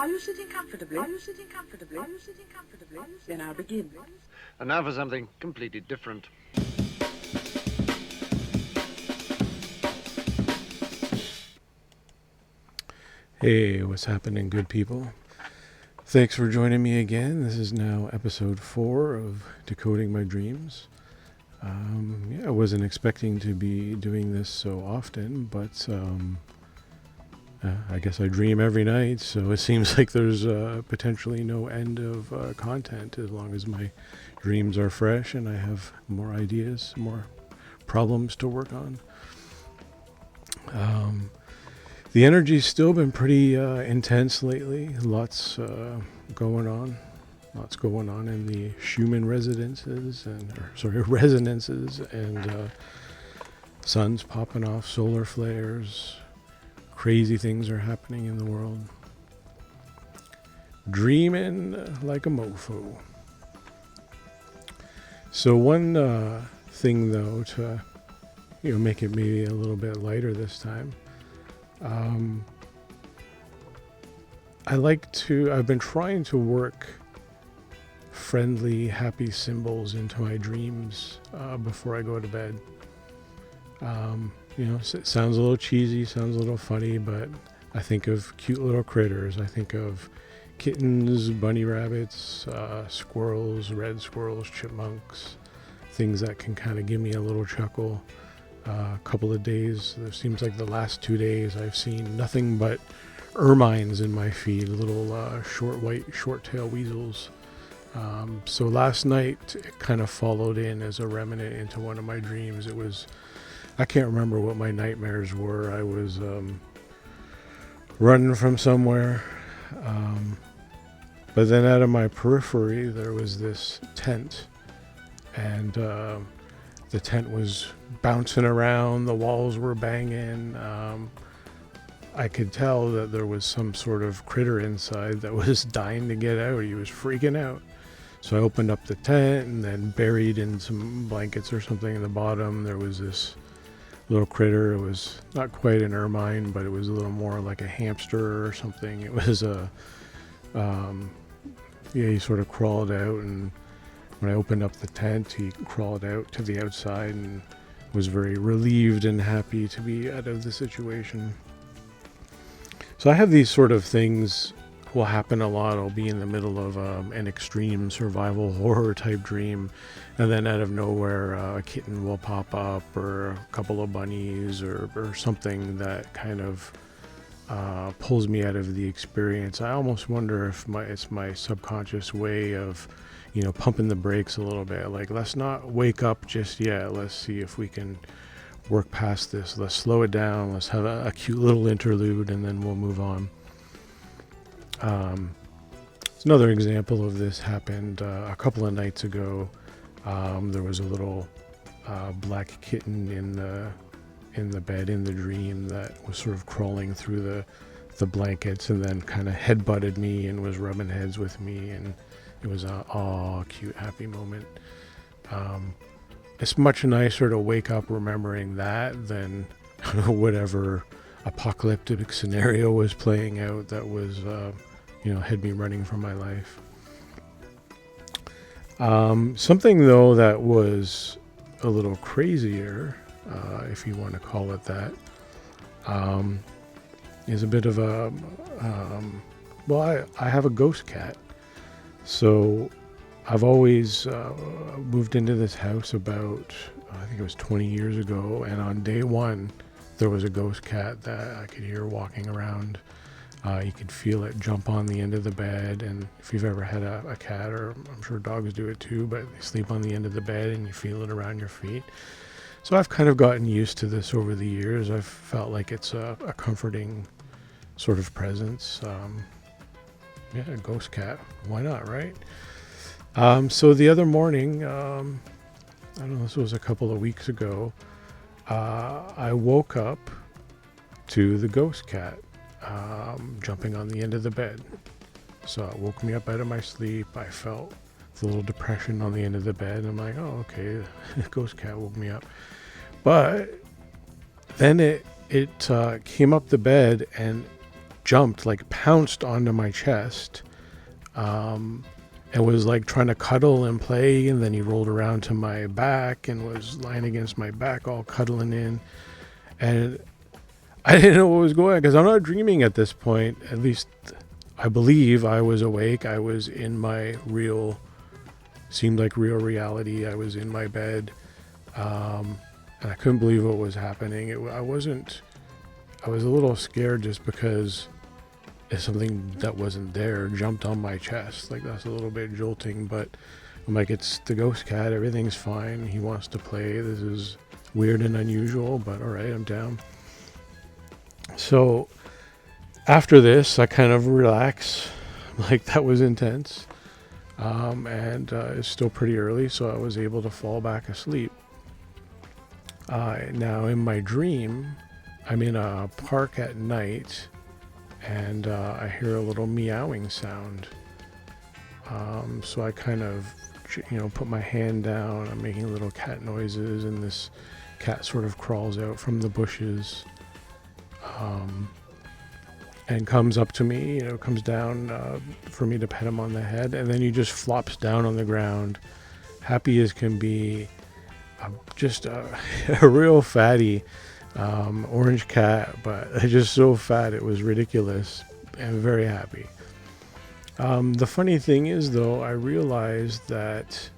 Are you sitting comfortably? Are you sitting comfortably? Are you sitting comfortably? Then I'll begin. And now for something completely different. Hey, what's happening, good people? Thanks for joining me again. This is now episode 4 of Decoding My Dreams. I wasn't expecting to be doing this so often, but I guess I dream every night, so it seems like there's potentially no end of content as long as my dreams are fresh and I have more ideas, more problems to work on. The energy's still been pretty intense lately. Lots going on. Lots going on in the Schumann resonances and suns popping off, solar flares. Crazy things are happening in the world. Dreaming like a mofo. So one thing though to make it maybe a little bit lighter this time. I've been trying to work friendly, happy symbols into my dreams before I go to bed. It sounds a little cheesy, sounds a little funny, but I think of cute little critters. I think of kittens, bunny rabbits, squirrels, red squirrels, chipmunks, things that can kind of give me a little chuckle. A couple of days, it seems like the last 2 days, I've seen nothing but ermines in my feed, little short-tail weasels. So last night, it kind of followed in as a remnant into one of my dreams. I can't remember what my nightmares were. I was running from somewhere. But then out of my periphery, there was this tent. And the tent was bouncing around. The walls were banging. I could tell that there was some sort of critter inside that was dying to get out. He was freaking out. So I opened up the tent, and then buried in some blankets or something in the bottom, there was this little critter. It was not quite an ermine, but it was a little more like a hamster or something. It was he sort of crawled out, and when I opened up the tent, he crawled out to the outside and was very relieved and happy to be out of the situation. So I have these sort of things will happen a lot. I'll be in the middle of an extreme survival horror type dream, and then out of nowhere a kitten will pop up, or a couple of bunnies, or something that kind of pulls me out of the experience. I almost wonder if it's my subconscious way of pumping the brakes a little bit. Like, let's not wake up just yet. Let's see if we can work past this. Let's slow it down. Let's have a cute little interlude, and then we'll move on. Another example of this happened a couple of nights ago. There was a little black kitten in the bed in the dream that was sort of crawling through the blankets, and then kind of head-butted me and was rubbing heads with me, and it was a cute, happy moment. It's much nicer to wake up remembering that than whatever apocalyptic scenario was playing out that was, had me running from my life. Something, though, that was a little crazier, if you want to call it that, is a bit of I have a ghost cat. So I've always moved into this house about, I think it was 20 years ago, and on day one, there was a ghost cat that I could hear walking around. You could feel it jump on the end of the bed, and if you've ever had a cat, or I'm sure dogs do it too, but they sleep on the end of the bed and you feel it around your feet. So I've kind of gotten used to this over the years. I've felt like it's a comforting sort of presence. A ghost cat. Why not, right? So the other morning, I don't know, this was a couple of weeks ago, I woke up to the ghost cat jumping on the end of the bed. So it woke me up out of my sleep. I felt the little depression on the end of the bed. And I'm like, oh, okay, the ghost cat woke me up. But then it came up the bed and jumped, like pounced onto my chest, and was like trying to cuddle and play. And then he rolled around to my back and was lying against my back, all cuddling in. And I didn't know what was going on because I'm not dreaming at this point. At least I believe I was awake. I was in my seemed like real reality. I was in my bed. And I couldn't believe what was happening. I was a little scared just because if something that wasn't there jumped on my chest. Like, that's a little bit jolting, but I'm like, it's the ghost cat. Everything's fine. He wants to play. This is weird and unusual, but all right, I'm down. So after this, I kind of relax. Like, that was intense. And it's still pretty early, so I was able to fall back asleep. Now, in my dream, I'm in a park at night, and I hear a little meowing sound. So I kind of, put my hand down. I'm making little cat noises, and this cat sort of crawls out from the bushes, and comes up to me, comes down for me to pet him on the head, and then he just flops down on the ground, happy as can be. Just a real fatty orange cat, but just so fat it was ridiculous, and very happy. The funny thing is, though, I realized that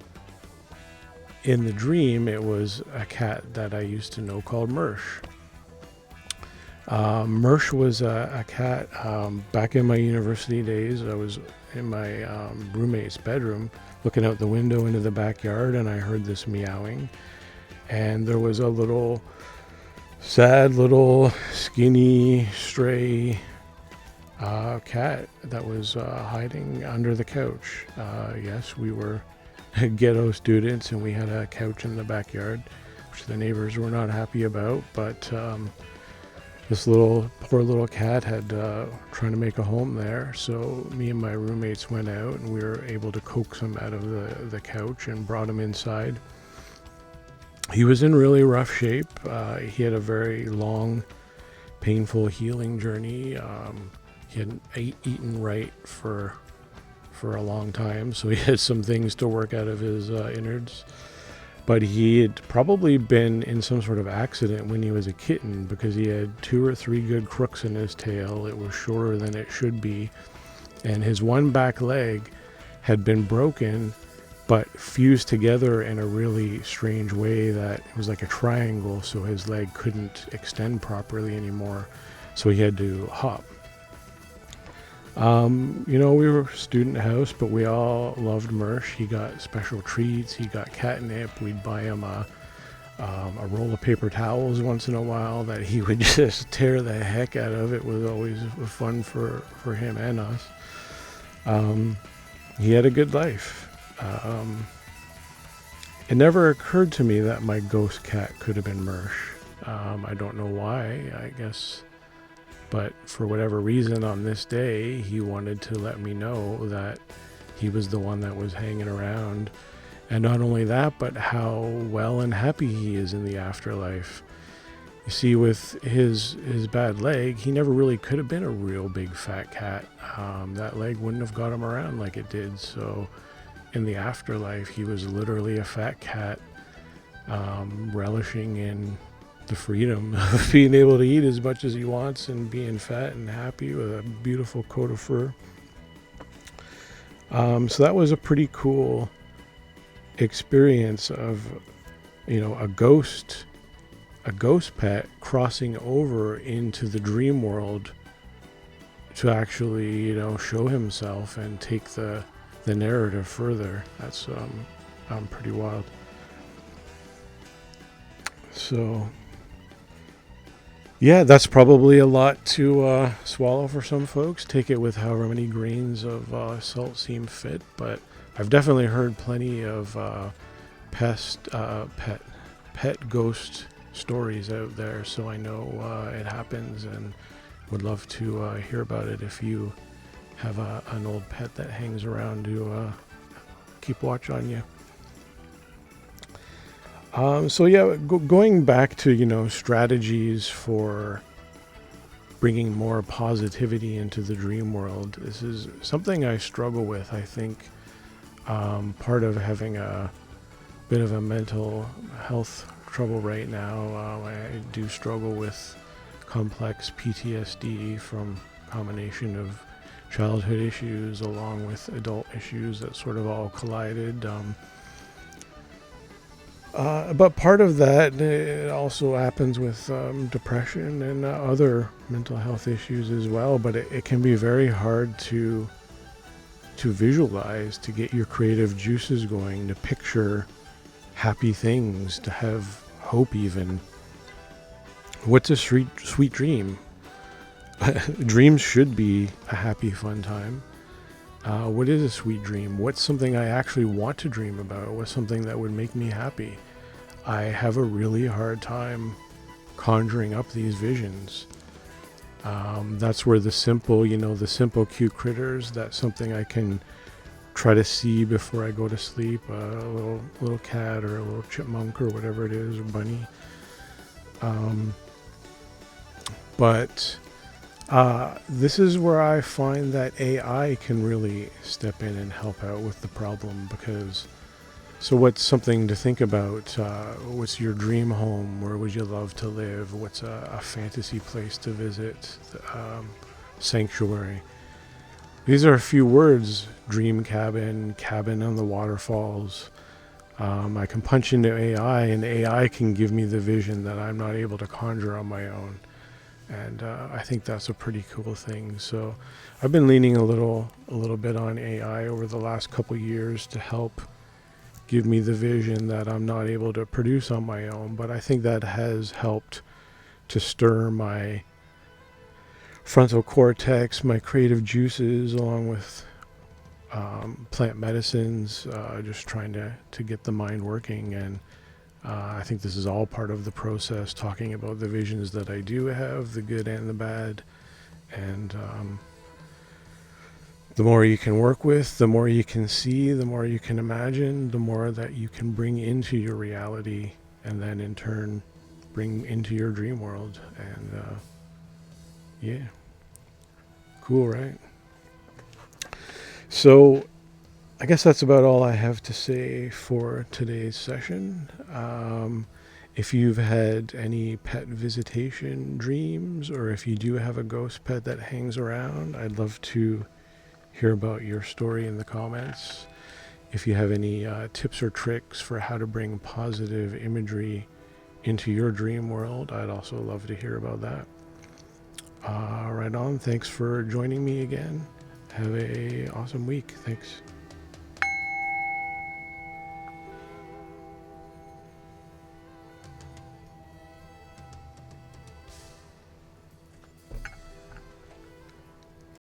in the dream it was a cat that I used to know called Mersh. Mersh was a cat back in my university days. I was in my roommate's bedroom looking out the window into the backyard, and I heard this meowing, and there was a little sad little skinny stray cat that was hiding under the couch. Yes, we were ghetto students, and we had a couch in the backyard, which the neighbors were not happy about, but this poor little cat had trying to make a home there. So me and my roommates went out, and we were able to coax him out of the couch and brought him inside. He was in really rough shape. He had a very long, painful healing journey. He hadn't eaten right for a long time, so he had some things to work out of his innards. But he had probably been in some sort of accident when he was a kitten, because he had 2 or 3 good crooks in his tail. It was shorter than it should be, and his one back leg had been broken but fused together in a really strange way that it was like a triangle, so his leg couldn't extend properly anymore, so he had to hop. We were a student house, but we all loved Mersh. He got special treats. He got catnip. We'd buy him a roll of paper towels once in a while that he would just tear the heck out of. It was always fun for him and us. He had a good life. It never occurred to me that my ghost cat could have been Mersh. I don't know why, I guess. But for whatever reason, on this day, he wanted to let me know that he was the one that was hanging around. And not only that, but how well and happy he is in the afterlife. You see, with his bad leg, he never really could have been a real big fat cat. That leg wouldn't have got him around like it did. So in the afterlife, he was literally a fat cat, relishing in the freedom of being able to eat as much as he wants and being fat and happy with a beautiful coat of fur. So that was a pretty cool experience of, a ghost pet crossing over into the dream world to actually, show himself and take the narrative further. That's pretty wild. So yeah, that's probably a lot to swallow for some folks. Take it with however many grains of salt seem fit. But I've definitely heard plenty of pet ghost stories out there, so I know it happens, and would love to hear about it if you have an old pet that hangs around to keep watch on you. So yeah, going back to, strategies for bringing more positivity into the dream world. This is something I struggle with. I think part of having a bit of a mental health trouble right now, I do struggle with complex PTSD from a combination of childhood issues along with adult issues that sort of all collided. But part of that it also happens with depression and other mental health issues as well. But it can be very hard to visualize, to get your creative juices going, to picture happy things, to have hope even. What's a sweet dream? Dreams should be a happy, fun time. What is a sweet dream? What's something I actually want to dream about? What's something that would make me happy? I have a really hard time conjuring up these visions. That's where the simple cute critters, that's something I can try to see before I go to sleep. A little cat or a little chipmunk or whatever it is, or bunny. But this is where I find that AI can really step in and help out with the problem, because so what's something to think about? What's your dream home? Where would you love to live? What's a fantasy place to visit? Sanctuary. These are a few words: dream cabin, cabin on the waterfalls. I can punch into AI and AI can give me the vision that I'm not able to conjure on my own. And I think that's a pretty cool thing. So I've been leaning a little bit on AI over the last couple years to help give me the vision that I'm not able to produce on my own. But I think that has helped to stir my frontal cortex, my creative juices, along with plant medicines, just trying to get the mind working. And I think this is all part of the process, talking about the visions that I do have, the good and the bad. And the more you can work with, the more you can see, the more you can imagine, the more that you can bring into your reality, and then in turn bring into your dream world. And yeah, cool, right? So I guess that's about all I have to say for today's session. If you've had any pet visitation dreams, or if you do have a ghost pet that hangs around, I'd love to hear about your story in the comments. If you have any tips or tricks for how to bring positive imagery into your dream world, I'd also love to hear about that. Right on. Thanks for joining me again. Have a awesome week. Thanks.